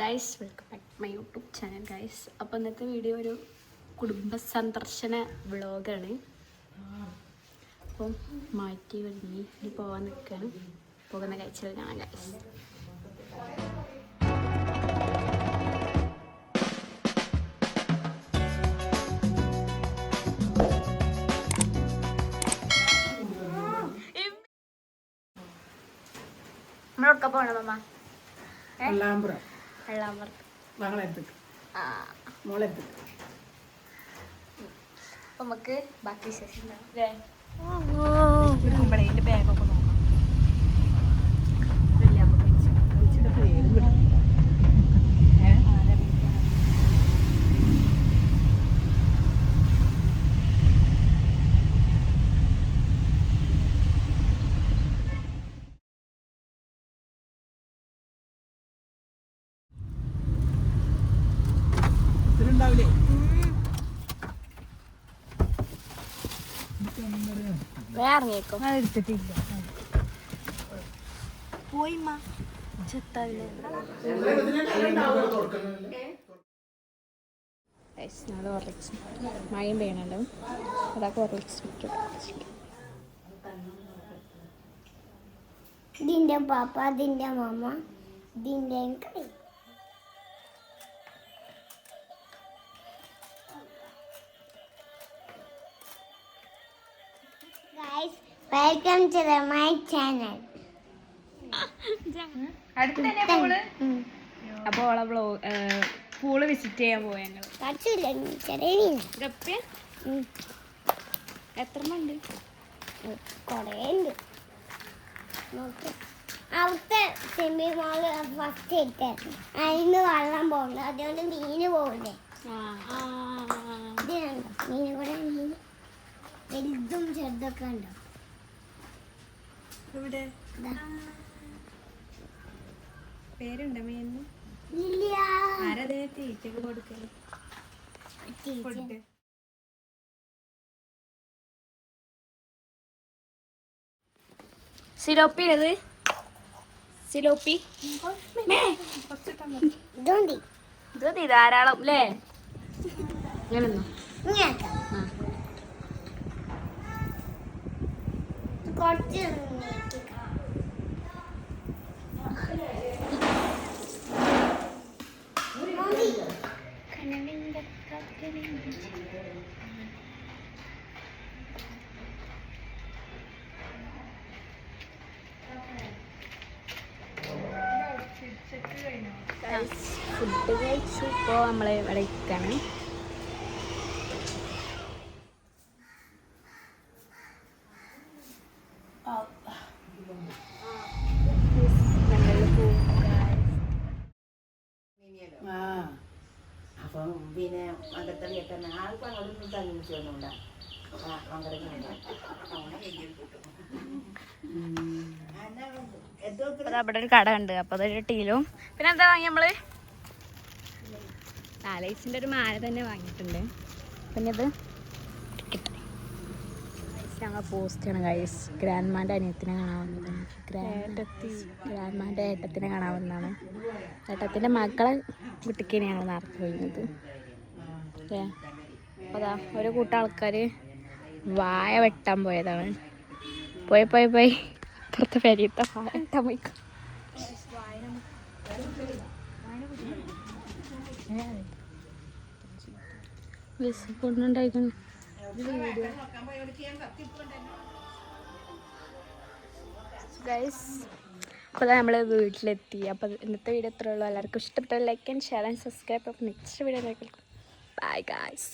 Guys welcome back to my YouTube channel guys. അപ്പോൾ ഇന്നത്തെ video ഒരു കുടുംബ സന്ദർശന വ്ളോഗാണ്. അപ്പം മാറ്റി ഒരുങ്ങി ഇനി പോകാൻ നിൽക്കുകയാണ്. പോകുന്ന കാഴ്ചകൾ കാണാം ഗൈസ്. നമ്മളൊക്കെ പോകണം അമ്മ. നമുക്ക് ബാക്കി വിശേഷം ബാഗൊക്കെ നോക്കാം. ഇറങ്ങിയേക്കും എടുത്തിട്ടില്ല പോയി മഴയും പെയ്യണല്ലോ. അതൊക്കെ ഇതിന്റെ പാപ്പ അതിന്റെ മാമ ഇതിന്റെ Guys, welcome to my channel. അപ്പൊ ഓളെ പൂള് വിസിറ്റ് ചെയ്യാൻ പോയ ഞങ്ങൾ. എത്ര ഉണ്ട്? കൊറേ ഉണ്ട്. അവിടുത്തെ സെമി മോള് ഫസ്റ്റ് ഇട്ടായിരുന്നു. അതിന് വെള്ളം പോകണ്ട, അതുകൊണ്ട് മീന് പോകണ്ടേ. മീന് കൂടെ വലുതും ചെറുതൊക്കെ ഉണ്ടോ ഇവിടെ? പേരുണ്ടോ മീനിന്? ഇല്ല. ആരതേ തീറ്റക്ക് കൊടുക്കല്? സിലോപ്പി അത് സിലോപ്പി ഇത് ധാരാളം അല്ലേ? അങ്ങനെന്നോ കുറച്ച് ഫുഡ് കഴിച്ചു. ഇപ്പോൾ നമ്മൾ ഇവിടെ ഇരിക്കാണ്. അപ്പം പിന്നെ മകത്തളി എത്തന്നെ ആൾക്കും അങ്ങോട്ടൊന്നും തന്നിച്ചൊന്നുമില്ല. അവിടെ ഒരു കട ഉണ്ട്. അപ്പോൾ അതൊരു ടീലും പിന്നെ എന്താ വാങ്ങി നമ്മള് ലാലൈസിൻ്റെ ഒരു മാല തന്നെ വാങ്ങിയിട്ടുണ്ട്. പിന്നെ ഇത് ഞങ്ങൾ പോസ്റ്റാണ് ഗൈസ്. ഗ്രാൻഡ്മാൻ്റെ അനിയത്തിനെ കാണാൻ വന്നതാണ്. ഗ്രാൻഡ്മാൻ്റെ ഏട്ടത്തിനെ കാണാൻ വന്നതാണ്. ഏട്ടത്തിൻ്റെ മക്കളെ കുട്ടിക്കാണ് ഞങ്ങൾ നടത്തി പോയിരുന്നത്. അല്ലേ? അപ്പോൾ അതാ ഒരു കൂട്ടം ആൾക്കാർ വായ വെട്ടാൻ പോയതാണ്. പോയി അപ്പുറത്തെ പെരീത്തെ വായ വെട്ടാൻ പോയി. വിശപ്പുണ്ടായിക്കണം. ഗൈസ് അപ്പോൾ നമ്മൾ വീട്ടിലെത്തി. അപ്പോൾ ഇന്നത്തെ വീഡിയോ എത്രയുള്ളൂ. എല്ലാവർക്കും ഇഷ്ടപ്പെട്ട like and share and subscribe. അപ്പോൾ നെക്സ്റ്റ് വീഡിയോ ബൈ ഗൈസ്.